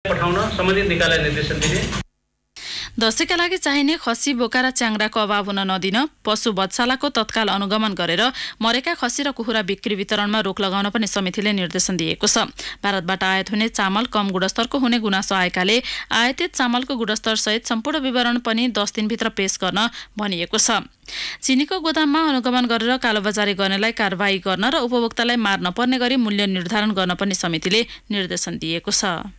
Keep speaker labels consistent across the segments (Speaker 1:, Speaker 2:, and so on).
Speaker 1: पठाउन सम्बन्धित निकायलाई निर्देशन दिने।
Speaker 2: दसैँका लागि चाहिने खसी, बोका र च्याङ्राको अभाव हुन नदिन पशु वधशालाको तत्काल अनुगमन गरेर मरेका खसी र कुखुरा बिक्री वितरणमा रोक लगाउन पनि समितिले निर्देशन दिएको छ। भारतबाट आयात हुने चामल कम गुणस्तरको हुने गुनासो आएकाले आयातित चामलको गुणस्तर सहित सम्पूर्ण विवरण पनि 10 दिनभित्र पेश गर्न भनिएको छ। चिनीको गोदाममा अनुगमन गरेर कालोबजारी गर्नेलाई कारबाही गर्न र उपभोक्तालाई मार्न पर्ने गरी मूल्य निर्धारण गर्न पनि समितिले निर्देशन दिएको छ।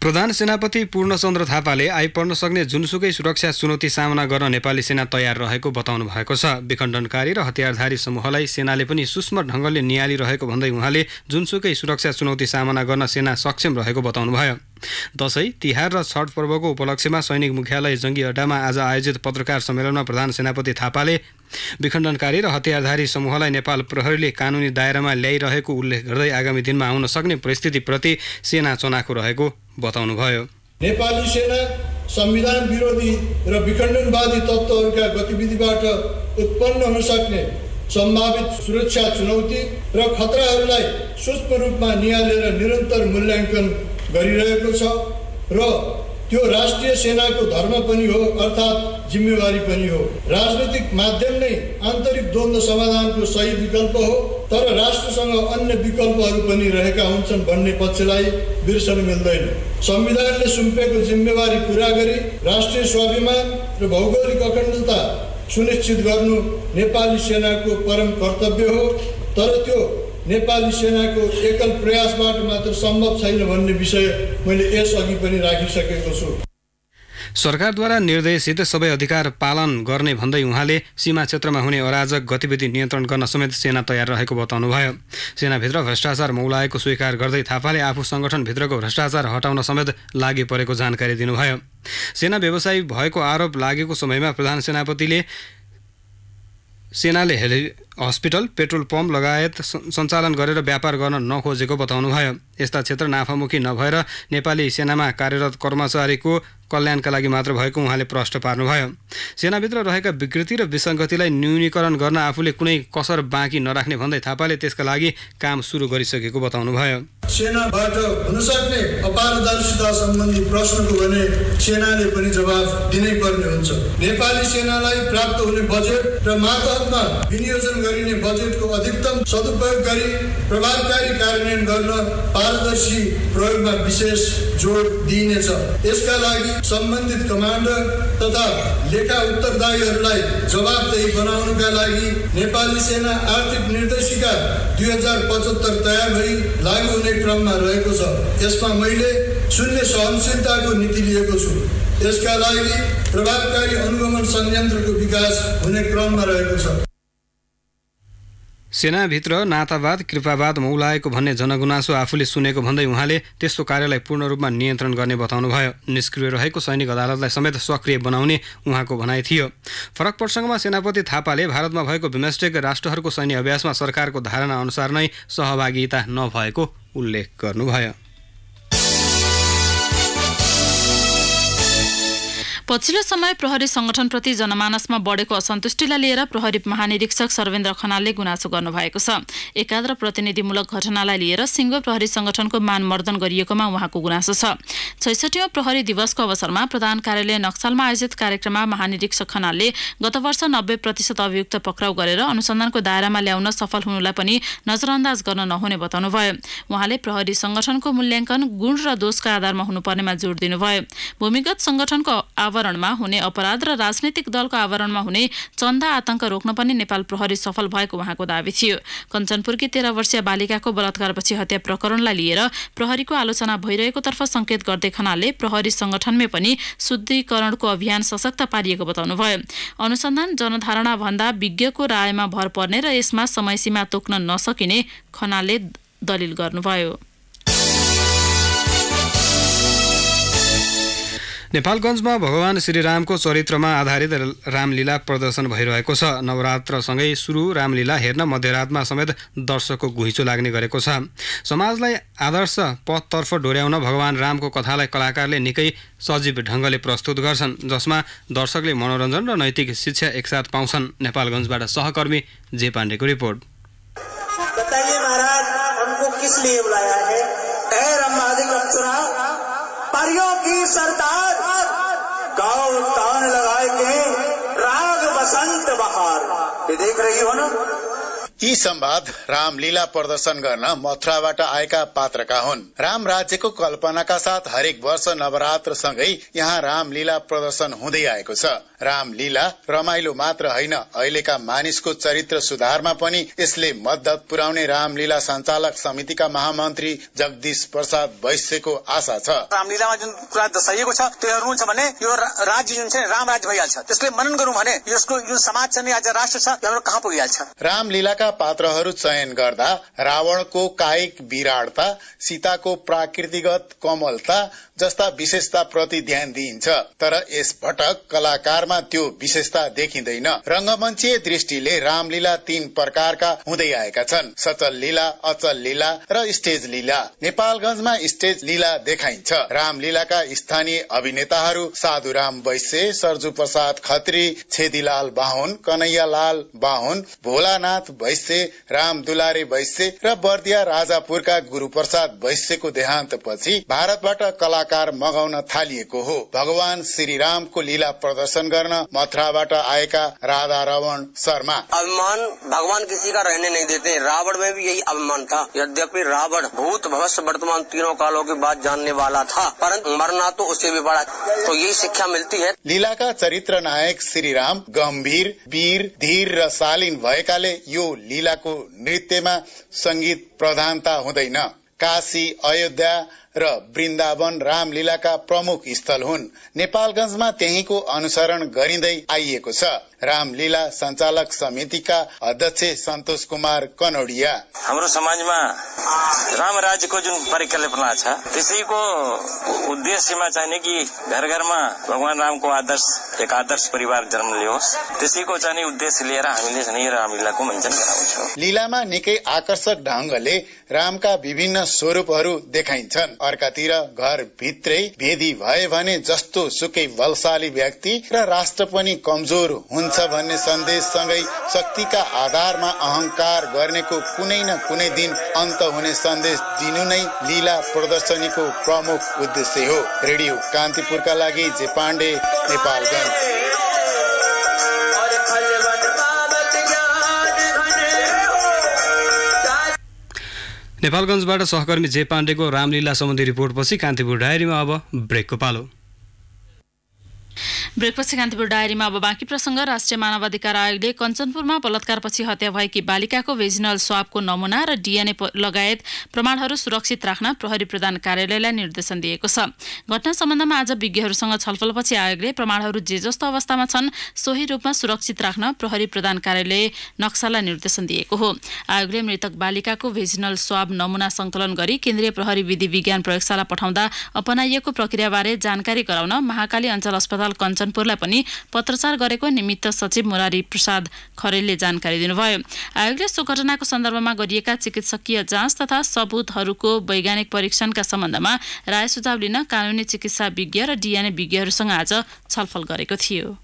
Speaker 3: प्रधान सेनापति पूर्णचन्द्र थापाले आइपर्न सक्ने जुनसुकै सुरक्षा चुनौती सामना गर्न नेपाली सेना तयार रहेको बताउनु भएको छ। विखण्डनकारी र हतियारधारी समूहलाई सेनाले पनि सूक्ष्म ढङ्गले नियालिरहेको भन्दै उहाँले जुनसुकै सुरक्षा चुनौती सामना गर्न सेना सक्षम रहेको बताउनुभयो। दसैँ, तिहार र छठ पर्वको उपलक्ष्यमा सैनिक मुख्यालय जङ्गी अड्डामा आज आयोजित पत्रकार सम्मेलनमा प्रधान सेनापति थापाले विखण्डनकारी र हतियारधारी समूहलाई नेपाल प्रहरीले कानुनी दायरामा ल्याइरहेको उल्लेख गर्दै आगामी दिनमा आउन सक्ने परिस्थितिप्रति सेना चनाखो रहेको बताउनुभयो।
Speaker 4: नेपाली सेना संविधान विरोधी र विखण्डनवादी तत्त्वहरूका गतिविधिबाट उत्पन्न हुन सक्ने सम्भावित सुरक्षा चुनौती र खतराहरूलाई सूक्ष्म रूपमा नियालेर निरन्तर मूल्याङ्कन गरिरहेको छ र त्यो राष्ट्रिय सेनाको धर्म पनि हो, अर्थात् जिम्मेवारी पनि हो। राजनीतिक माध्यम नै आन्तरिक द्वन्द्व समाधानको सही विकल्प हो, तर राष्ट्रसँग अन्य विकल्पहरू पनि रहेका हुन्छन् भन्ने पक्षलाई बिर्सन मिल्दैन। संविधानले सुम्पेको जिम्मेवारी पूरा गरी राष्ट्रिय स्वाभिमान र भौगोलिक अखण्डता सुनिश्चित गर्नु नेपाली सेनाको परम कर्तव्य हो, तर त्यो नेपाली सेनाको एकल प्रयासबाट मात्र सम्भव छैन भन्ने विषय मैले यसअघि पनि राखिसकेको छु।
Speaker 3: सरकारद्वारा निर्देशित सबै अधिकार पालन गर्ने भन्दै उहाँले सीमा क्षेत्रमा हुने अराजक गतिविधि नियन्त्रण गर्न समेत सेना तयार रहेको बताउनुभयो। सेनाभित्र भ्रष्टाचार मौलाएको स्वीकार गर्दै थापाले आफू सङ्गठनभित्रको भ्रष्टाचार हटाउन समेत लागि परेको जानकारी दिनुभयो। सेना व्यवसायी भएको आरोप लागेको समयमा प्रधान सेनापतिले सेनाले हस्पिटल, पेट्रोल पम्प लगायत सञ्चालन गरेर व्यापार गर्न नखोजेको बताउनुभयो। यस्ता क्षेत्र नाफामुखी नभएर नेपाली सेनामा कार्यरत कर्मचारीको कल्याणका लागि मात्र भएको उहाँले प्रश्न पार्नुभयो। सेनाभित्र रहेका विकृति र विसङ्गतिलाई न्यूनीकरण गर्न आफूले कुनै कसर बाँकी नराख्ने भन्दै थापाले त्यसका लागि काम सुरु गरिसकेको बताउनुभयो।
Speaker 4: सेनाबाट हुन सक्ने अपारदर्शिता सम्बन्धी प्रश्नको भने सेनाले पनि जवाफ दिनै पर्ने हुन्छ। नेपाली सेनालाई प्राप्त हुने बजेट र मातहतमा विनियोजन गरिने बजेटको अधिकतम सदुपयोग गरी प्रभावकारी कार्यान्वयन गर्न पारदर्शी प्रयोगमा विशेष जोड दिइनेछ। यसका लागि सम्बन्धित कमान्डर तथा लेखा उत्तरदायीहरूलाई जवाबदेही बनाउनका लागि नेपाली सेना आर्थिक निर्देशिका 2075 तयार भई लागू हुने क्रममा रहेको छ। यसमा मैले शून्य सहनशीलताको नीति लिएको छु। यसका लागि प्रभावकारी अनुगमन संयन्त्रको विकास हुने क्रममा रहेको छ।
Speaker 3: सेनाभित्र नातावाद, कृपावाद मौलाएको भन्ने जनगुनासो आफूले सुनेको भन्दै उहाँले त्यस्तो कार्यलाई पूर्ण रूपमा नियन्त्रण गर्ने बताउनुभयो। निष्क्रिय रहेको सैनिक अदालतलाई समेत सक्रिय बनाउने उहाँको भनाइ थियो। फरक प्रसङ्गमा सेनापति थापाले भारतमा भएको बिमस्टेक राष्ट्रहरूको सैन्य अभ्यासमा सरकारको धारणा अनुसार नै सहभागिता नभएको उल्लेख गर्नुभयो।
Speaker 2: पछिल्लो समय प्रहरी संगठनप्रति जनमानसमा बढेको असन्तुष्टिलाई लिएर प्रहरी महानिरीक्षक सर्वेन्द्र खनालले गुनासो गर्नुभएको छ। एकाध र प्रतिनिधिमूलक घटनालाई लिएर सिङ्गो प्रहरी संगठनको मानमर्दन गरिएकोमा उहाँको गुनासो छ। 66औं प्रहरी दिवसको अवसरमा प्रधान कार्यालय नक्सालमा आयोजित कार्यक्रममा महानिरीक्षक खनालले गत वर्ष 90% अभियुक्त पक्राउ गरेर अनुसन्धानको दायरामा ल्याउन सफल हुनुलाई पनि नजरअन्दाज गर्न नहुने बताउनुभयो। उहाँले प्रहरी संगठनको मूल्याङ्कन गुण र दोषका आधारमा हुनुपर्नेमा जोड दिनुभयो। भूमिगत संगठनको आवरणमा हुने अपराध र राजनैतिक दलको आवरणमा हुने चन्दा आतंक रोक्न पनि नेपाल प्रहरी सफल भएको उहाँको दाबी थियो। कञ्चनपुरकी 13 वर्षीय बालिकाको बलात्कारपछि हत्या प्रकरणलाई लिएर प्रहरीको आलोचना भइरहेको तर्फ संकेत गर्दै खनालले प्रहरी संगठनमै पनि शुद्धिकरणको अभियान सशक्त पारिएको बताउनुभयो। अनुसन्धान जनधारणा भन्दा विज्ञको रायमा भर पर्ने र यसमा समयसीमा तोक्न नसकिने खनालले दलिल गर्नुभयो।
Speaker 3: नेपालगञ्जमा भगवान श्रीरामको चरित्रमा आधारित रामलीला प्रदर्शन भइरहेको छ। नवरात्रसँगै सुरु रामलीला हेर्न मध्यरातमा समेत दर्शकको घुइँचो लाग्ने गरेको छ। समाजलाई आदर्श पथतर्फ डोर्याउन भगवान रामको कथालाई कलाकारले निकै सजीव ढङ्गले प्रस्तुत गर्छन्, जसमा दर्शकले मनोरञ्जन र नैतिक शिक्षा एकसाथ पाउँछन्। नेपालगञ्जबाट सहकर्मी जे पाण्डेको रिपोर्ट।
Speaker 5: बताइए महाराज, हमको इसलिए बुलाया है, ऐ रमादिक अप्सरा, परियों की सरदार, गाओ तान लगाए के राग बसंत बहार। ये देख रही हो ना।
Speaker 6: यी संवाद रामलीला प्रदर्शन गर्न मथुराबाट आएका पात्रका हुन्। राम राज्यको कल्पनाका साथ हरेक वर्ष नवरात्र सँगै यहाँ रामलीला प्रदर्शन हुँदै आएको छ। रामलीला रमाइलो मात्र होइन, अहिलेका मानिसको चरित्र सुधारमा पनि यसले मद्दत पुर्याउने रामलीला सञ्चालक समितिका महामन्त्री जगदीश प्रसाद वैश्यको आशा छ।
Speaker 5: रामलीलामा जुन कुरा दर्शाइएको छ त्यो हेर्नु छ भने यो राज्य जुन छ राम राज्य भइहाल्छ। त्यसले मनन गरौँ भने यसको जुन समाज छ नि, आज राष्ट्र छ, यो कहाँ पुगिहाल्छ।
Speaker 6: रामलीलाका पात्रहरू चयन गर्दा रावणको कायिक विराटता, सीताको प्राकृतिगत कोमलता जस्ता विशेषता प्रति ध्यान दिइन्छ। तर यस पटक कलाकारमा त्यो विशेषता देखिँदैन। रंगमञ्चीय दृष्टिले रामलीला 3 प्रकारका हुँदै आएका छन्, सचल लीला, अचल लीला र स्टेज लीला। नेपालगञ्जमा स्टेज लीला देखाइन्छ। रामलीलाका स्थानीय अभिनेताहरू साधुराम वैश्य, सर्जु प्रसाद खत्री, छेदीलाल बाहुन, कन्हैयालाल बाहुन, भोलानाथ वैश्य, राम दुलारे वैश्य र बर्दिया राजापुरका गुरुप्रसाद वैश्यको देहान्तपछि भारतबाट कलाकार मगाउन थालिएको हो। भगवान श्रीरामको लीला प्रदर्शन गर्न मथुराबाट आएका राधा रमण शर्मा।
Speaker 5: अभिमान भगवान किसी का रहने नहीं देते। रावण में भी यही अभिमान था। यद्यपि रावण भूत भविष्य वर्तमान तीनों कालों की बात जानने वाला था, परंतु मरना तो उसे भी बड़ा। तो यही शिक्षा मिलती है।
Speaker 6: लीलाका चरित्र नायक श्रीराम गम्भीर, वीर, धीर र शालीन भएकाले यो लीलाको नृत्यमा संगीत प्रधानता हुँदैन। काशी, अयोध्या र वृन्दावन रामलीलाका प्रमुख स्थल हुन्। नेपालगञ्जमा त्यहीको अनुसरण गरिँदै आइएको छ। रामलीला सञ्चालक समितिका अध्यक्ष सन्तोष कुमार कनौडिया।
Speaker 7: हाम्रो समाजमा राम राज्यको जुन परिकल्पना छ त्यसैको उद्देश्यमा चाहिने कि घर घरमा भगवान रामको आदर्श एक आदर्श परिवार जन्म लियोस्, त्यसैको चाहिँ उद्देश्य लिएर हामीले चाहिँ रामलीलाको मञ्चन गराउँछौँ।
Speaker 6: लीलामा निकै आकर्षक ढंगले रामका विभिन्न स्वरूपहरू देखाइन्छन्। अर्कातिर घर भित्रै भेदी भए भने जस्तो सुकै बलशाली व्यक्ति र राष्ट्र पनि कमजोर हुन्छ भन्ने सन्देशसँगै शक्तिका आधारमा अहंकार गर्नेको कुनै न कुनै दिन अन्त हुने सन्देश दिनु नै लीला प्रदर्शनीको प्रमुख उद्देश्य हो। रेडियो कान्तिपुरका लागि जे पाण्डे, नेपालगञ्ज।
Speaker 3: नेपालगञ्जबाट सहकर्मी जे पाण्डेको रामलीला सम्बन्धी रिपोर्टपछि कान्तिपुर डायरीमा अब ब्रेकको पालो।
Speaker 2: ब्रेकपछि कान्तिपुर डायरीमा अब बाँकी प्रसङ्ग। राष्ट्रिय मानवाधिकार आयोगले कञ्चनपुरमा बलात्कारपछि हत्या भएकी बालिकाको भेजिनल स्वाबको नमुना र डीएनए लगायत प्रमाणहरू सुरक्षित राख्न प्रहरी प्रधान कार्यालयलाई निर्देशन दिएको छ। घटना सम्बन्धमा आज विज्ञहरूसँग छलफलपछि आयोगले प्रमाणहरू जे जस्तो अवस्थामा छन् सोही रूपमा सुरक्षित राख्न प्रहरी प्रधान कार्यालय नक्सालाई निर्देशन दिएको हो। आयोगले मृतक बालिकाको भेजिनल स्वाब नमुना सङ्कलन गरी केन्द्रीय प्रहरी विधि विज्ञान प्रयोगशाला पठाउँदा अपनाइएको प्रक्रियाबारे जानकारी गराउन महाकाली अञ्चल अस्पताल कञ्चनपुरलाई पनि पत्रचार गरेको निमित्त सचिव मुरारी प्रसाद खरेलले जानकारी दिनुभयो। आयोगले सो घटनाको सन्दर्भमा गरिएका चिकित्सकीय जाँच तथा सबुतहरूको वैज्ञानिक परीक्षणका सम्बन्धमा राय सुझाव लिन कानुनी चिकित्सा विज्ञ र डीएनए विज्ञहरूसँग आज छलफल गरेको थियो।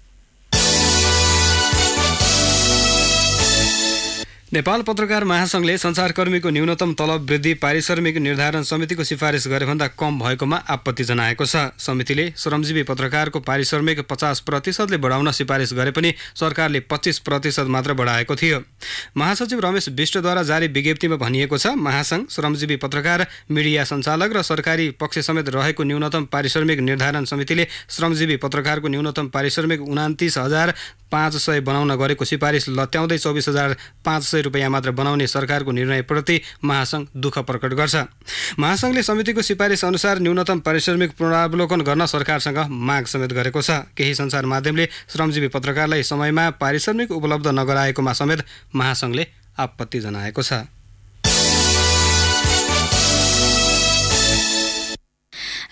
Speaker 3: नेपाल पत्रकार महासंघले संचारकर्मीको न्यूनतम तलब वृद्धि पारिश्रमिक निर्धारण समितिको सिफारिस गरेभन्दा कम भएकोमा आपत्ति जनाएको छ। समितिले श्रमजीवी पत्रकारको पारिश्रमिक 50% बढाउन सिफारिस गरे पनि सरकारले 25% मात्र बढाएको थियो। महासचिव रमेश विष्टद्वारा जारी विज्ञप्तिमा भनिएको छ, महासंघ श्रमजीवी पत्रकार, मिडिया सञ्चालक र सरकारी पक्ष समेत रहेको न्यूनतम पारिश्रमिक निर्धारण समितिले श्रमजीवी पत्रकारको न्यूनतम पारिश्रमिक 29,500 बनाउन गरेको सिफारिस लत्याउँदै 24,500 रुपैयाँ मात्र बनाउने सरकारको निर्णयप्रति महासंघ दुःख प्रकट गर्छ। महासंघले समितिको सिफारिस अनुसार न्यूनतम पारिश्रमिक पुनरावलोकन गर्न सरकारसँग माग समेत गरेको छ। केही सञ्चार माध्यमले श्रमजीवी पत्रकारलाई समयमा पारिश्रमिक उपलब्ध नगराएकोमा समेत महासंघले आपत्ति जनाएको छ।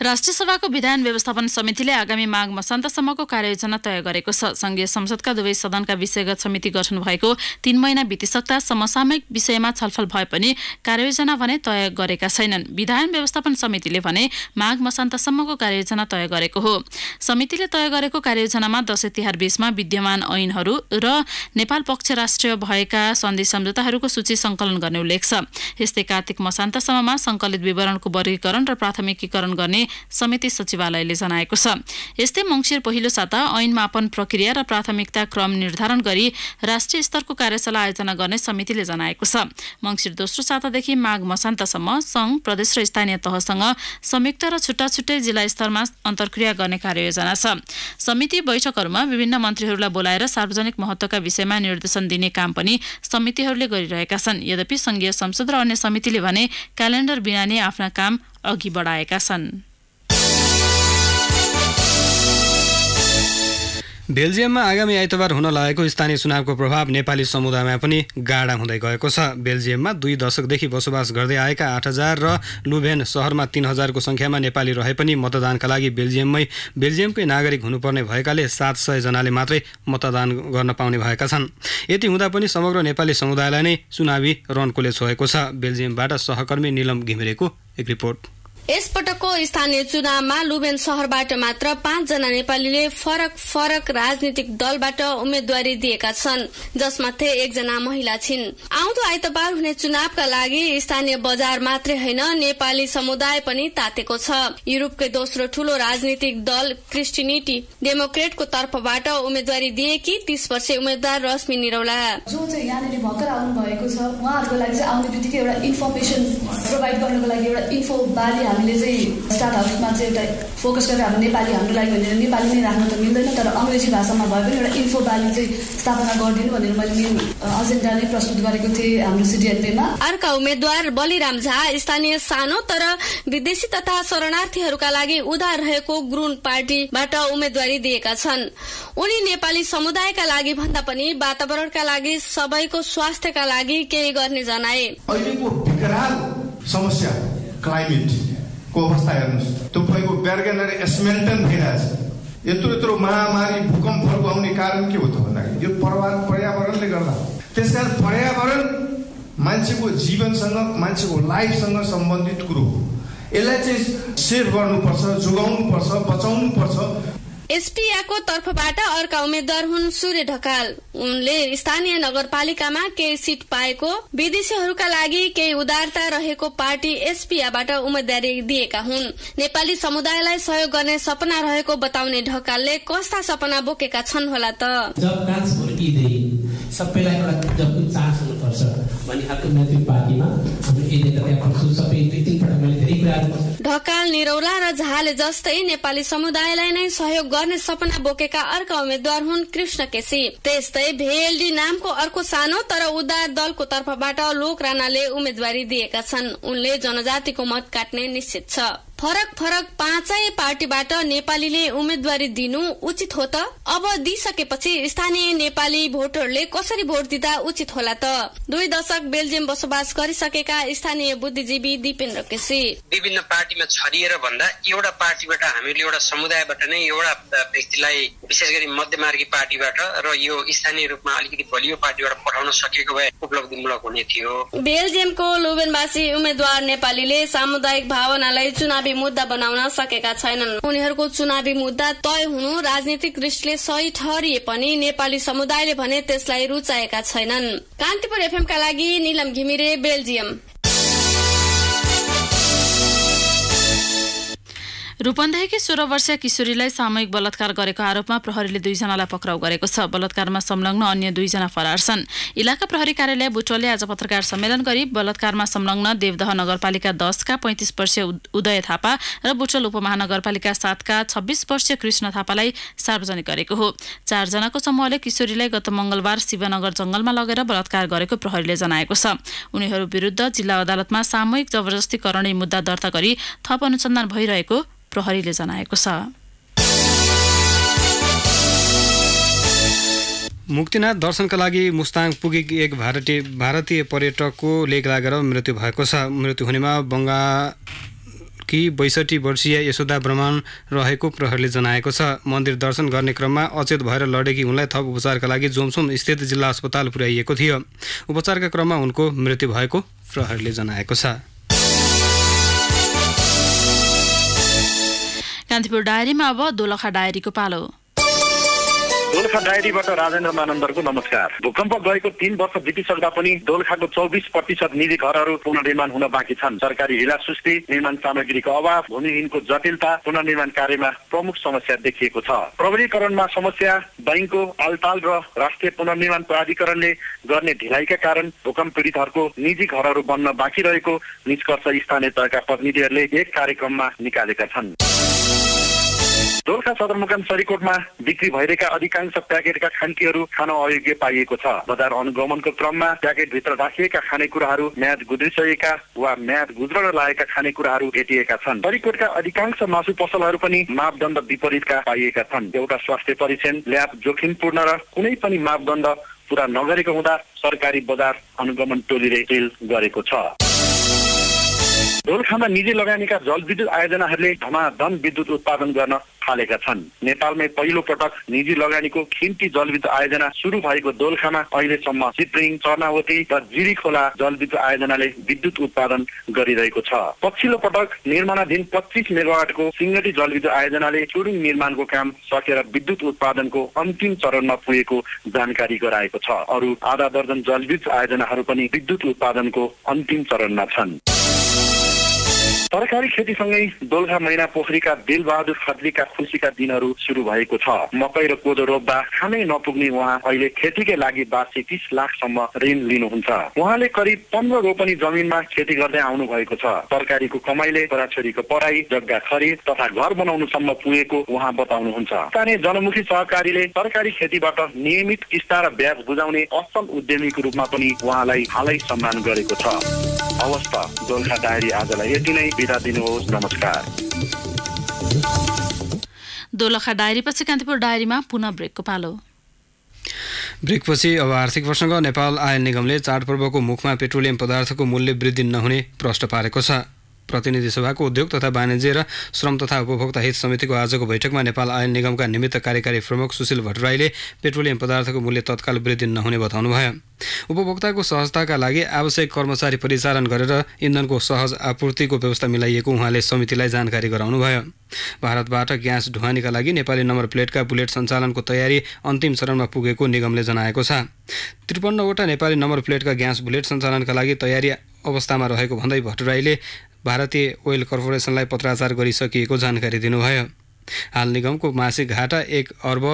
Speaker 2: राष्ट्रिय सभाको विधान व्यवस्थापन समितिले आगामी माघ मसान्तसम्मको कार्ययोजना तय गरेको छ। संघीय संसदका दुवै सदनका विषयगत समिति गठन भएको 3 महिना बितिसक्दा समसामयिक विषयमा छलफल भए पनि कार्ययोजना भने तय गरेका छैनन्। विधान व्यवस्थापन समितिले भने माघ मसान्तसम्मको कार्ययोजना तय गरेको हो। समितिले तय गरेको कार्ययोजनामा दशैं तिहार बीचमा विद्यमान ऐनहरू र नेपाल पक्ष राष्ट्रिय भएका सन्धि सम्झौताहरूको सूची संकलन गर्ने उल्लेख छ। यस्तै कार्तिक मसान्तसम्ममा संकलित विवरणको वर्गीकरण र प्राथमिकीकरण गर्ने समिति सचिवालयले जनाएको छ। यस्तै मङ्सिर पहिलो साता ऐन मापन प्रक्रिया र प्राथमिकता क्रम निर्धारण गरी राष्ट्रिय स्तरको कार्यशाला आयोजना गर्ने समितिले जनाएको छ। मङ्सिर दोस्रो सातादेखि माघ मसान्तसम्म संघ, प्रदेश र स्थानीय तहसँग संयुक्त र छुट्टा छुट्टै जिल्ला स्तरमा अन्तर्क्रिया गर्ने कार्ययोजना छ। समिति बैठकहरूमा विभिन्न मन्त्रीहरूलाई बोलाएर सार्वजनिक महत्त्वका विषयमा निर्देशन दिने काम पनि समितिहरूले गरिरहेका छन्। यद्यपि संघीय संसद र अन्य समितिले भने क्यालेन्डर बिना नै आफ्ना काम अघि बढाएका छन्।
Speaker 3: बेल्जियममा आगामी आइतबार हुन लागेको स्थानीय चुनावको प्रभाव नेपाली समुदायमा पनि गाढा हुँदै गएको छ। बेल्जियममा 2 दशकदेखि बसोबास गर्दै आएका 8,000 र लुभेन शहरमा 3,000 को संख्यामा नेपाली रहे पनि मतदानका लागि बेल्जियमकै नागरिक हुनुपर्ने भएकाले 700 जनाले मात्रै मतदान गर्न पाउने भएका छन्। यति हुँदा पनि समग्र नेपाली समुदायलाई नै चुनावी रन्कोले छोएको छ। बेल्जियमबाट सहकर्मी निलम घिमिरेको एक रिपोर्ट।
Speaker 8: यसपटकको स्थानीय चुनावमा लुभेन शहरबाट मात्र 5 जना नेपालीले फरक राजनीतिक दलबाट उम्मेदवारी दिएका छन्, जसमध्ये 1 जना महिला छिन्। आउँदो आइतबार हुने चुनावका लागि स्थानीय बजार मात्रै होइन, नेपाली समुदाय पनि तातेको छ। युरोपकै दोस्रो ठूलो राजनीतिक दल क्रिस्टिनिटी डेमोक्रेटको तर्फबाट उम्मेदवारी दिएकी 30 वर्षीय उम्मेद्वार रश्मि निरौला
Speaker 9: जो चाहिँ यहाँनिर भर्खर आउनु भएको छ, उहाँहरूको लागि चाहिँ आउने बित्तिकै एउटा इन्फर्मेसन प्रोभाइड गर्नको लागि एउटा इन्फो बाली हामीले चाहिँ स्टार्ट हाउसमा चाहिँ एउटा फोकस गरेर हाम्रो नेपाली हाम्रो लागि भनेर नेपाली नै राख्न त मिल्दैन, तर अंग्रेजी भाषामा भए पनि एउटा इन्फो बाली चाहिँ स्थापना गरिदिनु भनेर मैले मेरो एजेन्डा नै प्रस्तुत गरेको थिएँ हाम्रो सिडिएनपीमा।
Speaker 8: अर्का उम्मेद्वार बलिराम झा स्थानीय सानो तर विदेशी तथा शरणार्थीहरूका लागि उदार रहेको ग्रुन पार्टीबाट उम्मेदवारी दिएका छन्। उनी नेपाली समुदायका लागि भन्दा पनि वातावरणका लागि, सबैको स्वास्थ्यका लागि केही गर्ने जनाए।
Speaker 10: अहिलेको विकराल समस्या क्लाइमेट को अवस्था हेर्नुहोस्, त्यो भएको बेर्गेनर एस्मेन्टन भइरहेछ। यत्रो महामारी भूकम्पहरू आउने कारण के हो त भन्दाखेरि यो पर्यावरणले गर्दा। त्यसकारण पर्यावरण मान्छेको जीवनसँग, मान्छेको लाइफसँग सम्बन्धित कुरो हो। यसलाई चाहिँ सेभ गर्नुपर्छ, जोगाउनुपर्छ, बचाउनुपर्छ।
Speaker 8: एसपीआको तर्फबाट अर्का उम्मेद्वार हुन् सूर्य ढकाल। उनले स्थानीय नगरपालिकामा केही सीट पाएको, विदेशीहरूका लागि केही उदारता रहेको पार्टी एसपीआबाट उम्मेदवारी दिएका हुन्। नेपाली समुदायलाई सहयोग गर्ने सपना रहेको बताउने ढकालले कस्ता सपना बोकेका छन् होला त?
Speaker 11: सबैलाई एउटा जबको चान्स हुनुपर्छ भन्ने खालको नेतृत्व पार्टीमा हाम्रो एजेन्डा त्यहाँ सबै तीनपल्ट मैले धेरै कुराहरू।
Speaker 8: ढकाल, निरौला र झाले जस्तै नेपाली समुदायलाई नै सहयोग गर्ने सपना बोकेका अर्का उम्मेद्वार हुन् कृष्ण केसी। त्यस्तै भेएलडी नामको अर्को सानो तर उदार दलको तर्फबाट लोक राणाले उम्मेदवारी दिएका छन्। उनले जनजातिको मत काट्ने निश्चित छ। फरक 5 पार्टीबाट नेपालीले उम्मेदवारी दिनु उचित हो त? अब दिइसकेपछि स्थानीय नेपाली भोटरले कसरी भोट दिँदा उचित होला त? 2 दशक बेल्जियम बसोबास गरिसकेका स्थानीय बुद्धिजीवी दिपेन्द्र केसी।
Speaker 12: विभिन्न पार्टीमा छरिएर भन्दा एउटा पार्टीबाट हामीले एउटा समुदायबाट नै एउटा व्यक्तिलाई विशेष गरी मध्यमार्गी पार्टीबाट र यो स्थानीय रूपमा अलिकति बलियो पार्टीबाट पठाउन सकेको भए उपलब्धिमूलक हुने थियो।
Speaker 8: बेल्जियमको लुभेनवासी उम्मेद्वार नेपालीले सामुदायिक भावनालाई चुनावी मुद्दा बनाउन सकेका छैनन्। उनीहरूको चुनावी मुद्दा तय हुनु राजनीतिक दृष्टिले सही ठहरिए पनि नेपाली समुदायले भने त्यसलाई रुचाएका छैनन्। कान्तिपुर एफएमका लागि निलम घिमिरे, बेल्जियम।
Speaker 2: रूपन्देहीकी 16 वर्षीय किशोरीलाई सामूहिक बलात्कार गरेको आरोपमा प्रहरीले 2 जनालाई पक्राउ गरेको छ। बलात्कारमा संलग्न अन्य 2 जना फरार छन्। इलाका प्रहरी कार्यालय बुटवलले आज पत्रकार सम्मेलन गरी बलात्कारमा संलग्न देवदह नगरपालिका 10 का 35 वर्षीय उदय थापा र बुटवल उपमहानगरपालिका 7 का 26 वर्षीय कृष्ण थापालाई सार्वजनिक गरेको हो। 4 जनाको समूहले किशोरीलाई गत मंगलबार शिवनगर जंगलमा लगेर बलात्कार गरेको प्रहरीले जनाएको छ। उनीहरू विरुद्ध जिल्ला अदालतमा सामूहिक जबरजस्तीकरण मुद्दा दर्ता गरी थप अनुसन्धान भइरहेको प्रहरीले जनाएको छ।
Speaker 3: मुक्तिनाथ दर्शनका लागि मुस्ताङ पुगेकी एक भारतीय पर्यटकको लेक लागेर मृत्यु भएको छ। मृत्यु हुनेमा कि 62 वर्षीय यशोदा ब्रह्मन रहेको प्रहरीले जनाएको छ। मन्दिर दर्शन गर्ने क्रममा अचेत भएर लडेकी उनलाई थप उपचारका लागि जोमसोम स्थित जिल्ला अस्पताल पुर्याइएको थियो। उपचारका क्रममा उनको मृत्यु भएको प्रहरीले जनाएको छ।
Speaker 2: कान्तिपुर डायरीमा अब दोलखा डायरीको पालो।
Speaker 13: दोलखा डायरीबाट राजेन्द्र मानन्दरको नमस्कार। भूकम्प गएको 3 वर्ष बितिसक्दा पनि दोलखाको 24% निजी घरहरू पुनर्निर्माण हुन बाँकी छन्। सरकारी ढिलासुस्ती, निर्माण सामग्रीको अभाव, भूमिहीनको जटिलता पुनर्निर्माण कार्यमा प्रमुख समस्या देखिएको छ। प्रबलीकरणमा समस्या, बैंकको आलटाल र राष्ट्रिय पुनर्निर्माण प्राधिकरणले गर्ने ढिलाइका कारण भूकम्प पीडितहरूको निजी घरहरू बन्न बाँकी रहेको निष्कर्ष स्थानीय तहका प्रतिनिधिहरूले एक कार्यक्रममा निकालेका छन्। दोलखा सदरमुकाम सरीकोटमा बिक्री भइरहेका अधिकांश प्याकेटका खान्कीहरू खान अयोग्य पाइएको छ। बजार अनुगमनको क्रममा प्याकेटभित्र राखिएका खानेकुराहरू म्याद गुज्रिसकेका वा म्याद गुज्रन लागेका खानेकुराहरू भेटिएका छन्। सरीकोटका अधिकांश मासु पसलहरू पनि मापदण्ड विपरीतका पाइएका छन्। एउटा स्वास्थ्य परीक्षण ल्याब जोखिमपूर्ण र कुनै पनि मापदण्ड पूरा नगरेको हुँदा सरकारी बजार अनुगमन टोलीले सिल गरेको छ। दोलखामा निजी लगानीका जलविद्युत आयोजनाहरूले धमाधम विद्युत उत्पादन गर्न थालेका छन्। नेपालमै पहिलो पटक निजी लगानीको खिम्ती जलविद्युत आयोजना सुरु भएको दोलखामा अहिलेसम्म चित्रिङ, चर्नावती र जिरी खोला जलविद्युत आयोजनाले विद्युत उत्पादन गरिरहेको छ। पछिल्लो पटक निर्माणाधीन 25 मेगावाटको सिंगटी जलविद्युत आयोजनाले चुरुङ निर्माणको काम सकेर विद्युत उत्पादनको अन्तिम चरणमा पुगेको जानकारी गराएको छ। अरू आधा दर्जन जलविद्युत आयोजनाहरू पनि विद्युत उत्पादनको अन्तिम चरणमा छन्। तरकारी खेतीसँगै दोलखा मैना पोखरीका बेलबहादुर खत्रीका खुसीका दिनहरू सुरु भएको छ। मकै र कोदो रोप्दा खानै नपुग्ने उहाँ अहिले खेतीकै लागि वार्षिक 30 लाखसम्म ऋण लिनुहुन्छ। उहाँले करिब 15 रोपनी जमिनमा खेती गर्दै आउनु भएको छ। तरकारीको कमाइले छोराछोरीको पढाइ, जग्गा खरिद तथा घर बनाउनुसम्म पुगेको उहाँ बताउनुहुन्छ। स्थानीय जनमुखी सहकारीले तरकारी खेतीबाट नियमित किस्ता र ब्याज बुझाउने असल उद्यमीको रूपमा पनि उहाँलाई हालै सम्मान गरेको छ। अवस्था दोलखा डायरी आजलाई यति नै, बिदा दिनुहोस्, नमस्कार।
Speaker 2: दोलखा डायरीपछि कान्तिपुर डायरीमा पुनः ब्रेकको पालो।
Speaker 3: ब्रेकपछि अब आर्थिक प्रसङ्ग। नेपाल आयल निगमले चाडपर्वको मुखमा पेट्रोलियम पदार्थको मूल्य वृद्धि नहुने प्रश्न पारेको छ। प्रतिनिधि सभाको उद्योग तथा वाणिज्य र श्रम तथा उपभोक्ता हित समितिको आजको बैठकमा नेपाल आयल निगमका निमित्त कार्यकारी प्रमुख सुशील भट्टराईले पेट्रोलियम पदार्थको मूल्य तत्काल वृद्धि नहुने बताउनुभयो। उपभोक्ताको सहजताका लागि आवश्यक कर्मचारी परिचालन गरेर इन्धनको सहज आपूर्तिको व्यवस्था मिलाइएको उहाँले समितिलाई जानकारी गराउनुभयो। भारतबाट ग्यास ढुवानीका लागि नेपाली नम्बर प्लेटका बुलेट सञ्चालनको तयारी अन्तिम चरणमा पुगेको निगमले जनाएको छ। 53वटा नेपाली नम्बर प्लेटका ग्यास बुलेट सञ्चालनका लागि तयारी अवस्थामा रहेको भन्दै भट्टराईले भारतीय ओइल कर्पोरेसनलाई पत्राचार गरिसकिएको जानकारी दिनुभयो। हाल निगमको मासिक घाटा 1 अर्ब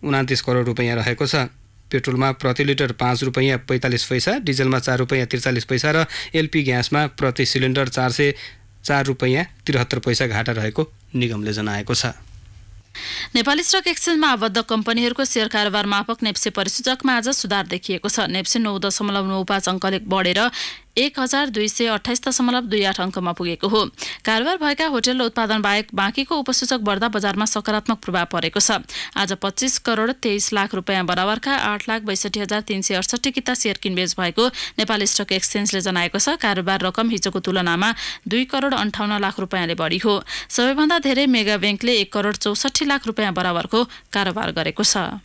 Speaker 3: 29 करोड रुपैयाँ रहेको छ। पेट्रोलमा प्रति लिटर 5 रुपैयाँ 45 पैसा, डिजलमा 4 रुपैयाँ 43 पैसा र एलपी ग्यासमा प्रति सिलिन्डर 404 रुपैयाँ 73 पैसा घाटा रहेको निगमले जनाएको छ।
Speaker 2: नेपाली स्टक एक्सचेन्जमा आबद्ध कम्पनीहरूको शेयर कारोबार मापक नेप्से परिसूचकमा आज सुधार देखिएको छ। नेप्से 9.95 अङ्कले बढेर 1228.28 अङ्कमा पुगेको हो। कारोबार भएका होटल र उत्पादन बाहेक बाँकीको उपसूचक बढ्दा बजारमा सकारात्मक प्रभाव परेको छ। आज 25 करोड 23 लाख रुपैयाँ बराबरका 8,62,368 किता शेयर किनबेच भएको नेपाली स्टक एक्सचेन्जले जनाएको छ। कारोबार रकम हिजोको तुलनामा 2 करोड 58 लाख रुपैयाँले बढी हो। सबैभन्दा धेरै मेगा ब्याङ्कले 1 करोड 64 लाख रुपैयाँ बराबरको कारोबार गरेको छ।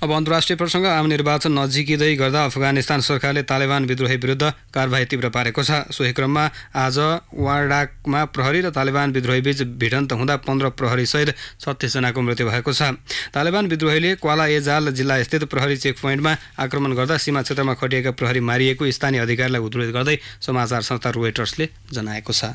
Speaker 3: अब अन्तर्राष्ट्रिय प्रसङ्ग। आम निर्वाचन नजिकिँदै गर्दा अफगानिस्तान सरकारले तालिबान विद्रोही विरुद्ध कारबाही तीव्र पारेको छ। सोही क्रममा आज वार्डाकमा प्रहरी र तालिबान विद्रोहीबीच भिडन्त हुँदा 15 प्रहरी सहित 36 जनाको मृत्यु भएको छ। तालिबान विद्रोहीले क्वाला एजाल जिल्लास्थित प्रहरी चेकपोइन्टमा आक्रमण गर्दा सीमा क्षेत्रमा खटिएका प्रहरी मारिएको स्थानीय अधिकारीलाई उद्धृत गर्दै समाचार संस्था रोयटर्सले जनाएको छ।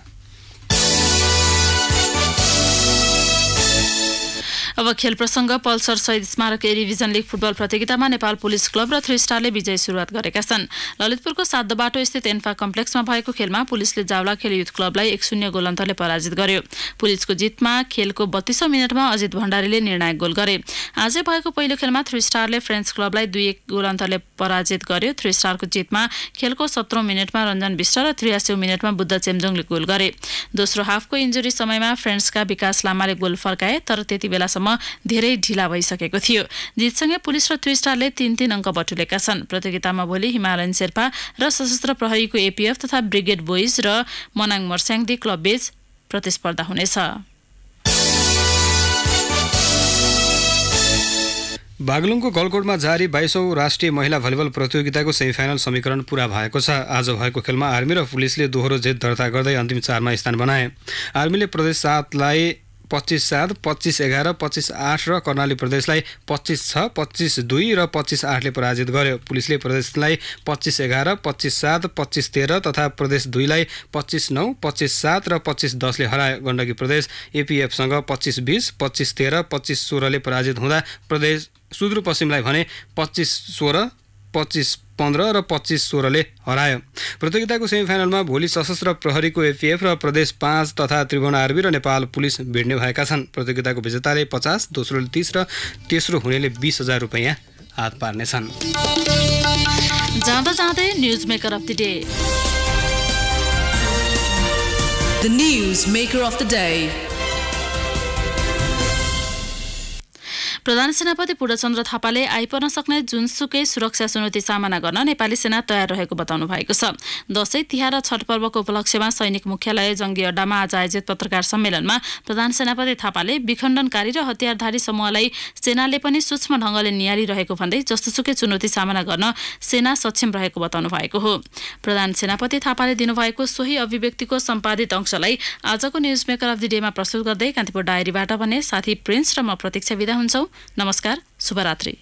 Speaker 2: अब खेल प्रसङ्ग। पल्सर शहीद स्मारक ए डिभिजन लिग फुटबल प्रतियोगितामा नेपाल पुलिस क्लब र 3 स्टारले विजय सुरुवात गरेका छन्। ललितपुरको 7 बाटो स्थित एन्फा कम्प्लेक्समा भएको खेलमा पुलिसले जावला खेल युथ क्लबलाई 1-0 गोल अन्तरले पराजित गर्यो। पुलिसको जितमा खेलको 32औं मिनेटमा अजित भण्डारीले निर्णायक गोल गरे। आजै भएको पहिलो खेलमा 3 स्टारले फ्रेन्च क्लबलाई 2-1 गोल अन्तरले पराजित गर्यो। 3 स्टारको जितमा खेलको 17औं मिनेटमा रञ्जन विष्ट र 83औं मिनेटमा बुद्ध चेम्जोङले गोल गरे। दोस्रो हाफको इन्जुरी समयमा फ्रेन्चका विकास लामाले गोल फर्काए, तर त्यति बेलासम्म जितसम्म धेरै ढिला भइसकेको थियो। जितसँगै पुलिस र 3 स्टारले 3-3 अङ्क बटुलेका छन्। प्रतियोगितामा भोलि हिमालयन शेर्पा र सशस्त्र प्रहरीको एपीएफ तथा ब्रिगेड बोइज र मनाङ मर्स्याङदी क्लब बीच प्रतिस्पर्धा हुनेछ।
Speaker 3: बागलुङको गलकोटमा जारी 22औं राष्ट्रिय महिला भलिबल प्रतियोगिताको सेमिफाइनल समीकरण पूरा भएको छ। आज भएको खेलमा आर्मी र पुलिसले दोहोरो जित दर्ता गर्दै अन्तिम 4मा स्थान बनाए। आर्मीले प्रदेश 7लाई 25-7, 25-11, 25-8 र कर्णाली प्रदेशलाई 25-6, 25-2 र 25-8ले पराजित गर्यो। पुलिसले प्रदेशलाई 25-11, 25-7, 25-13 तथा प्रदेश 2लाई 25-9, 25-7 र 25-10ले हरायो। गण्डकी प्रदेश एपीएफसँग 25-20, 25-13, 25-16ले पराजित हुँदा प्रदेश सुदूरपश्चिमलाई भने 25-16, 25-15 र 25-16ले हरायो। प्रतियोगिताको सेमिफाइनलमा भोलि सशस्त्र प्रहरीको एपीएफ र प्रदेश 5 तथा त्रिभुवन आर्मी र नेपाल पुलिस भिड्ने भएका छन्। प्रतियोगिताको विजेताले 50, दोस्रोले 30 र तेस्रो हुनेले 20,000 रुपैयाँ हात पार्नेछन्।
Speaker 2: जाँदा जाँदै news maker of the day.
Speaker 14: The news maker of the day.
Speaker 2: प्रधान सेनापति पूर्णचन्द्र थापाले आइपर्न सक्ने जुनसुकै सुरक्षा चुनौती सामना गर्न नेपाली सेना तयार रहेको बताउनु भएको छ। दशैं, तिहार र छठ पर्वको उपलक्ष्यमा सैनिक मुख्यालय जंगी अड्डामा आज आयोजित पत्रकार सम्मेलनमा प्रधान सेनापति थापाले विखण्डनकारी र हतियारधारी समूहलाई सेनाले पनि सूक्ष्म ढंगले नियालिरहेको भन्दै जस्तोसुकै चुनौती सामना गर्न सेना सक्षम रहेको बताउनु भएको हो। प्रधान सेनापति थापाले दिनुभएको सोही अभिव्यक्तिको सम्पादित अंशलाई आजको न्यूज मेकर अफ द डेमा प्रस्तुत गर्दै कान्तिपुर डायरीबाट भने साथी प्रिन्स र म प्रतीक्षा बिदा हुन्छौं। नमस्कार, शुभरात्रि।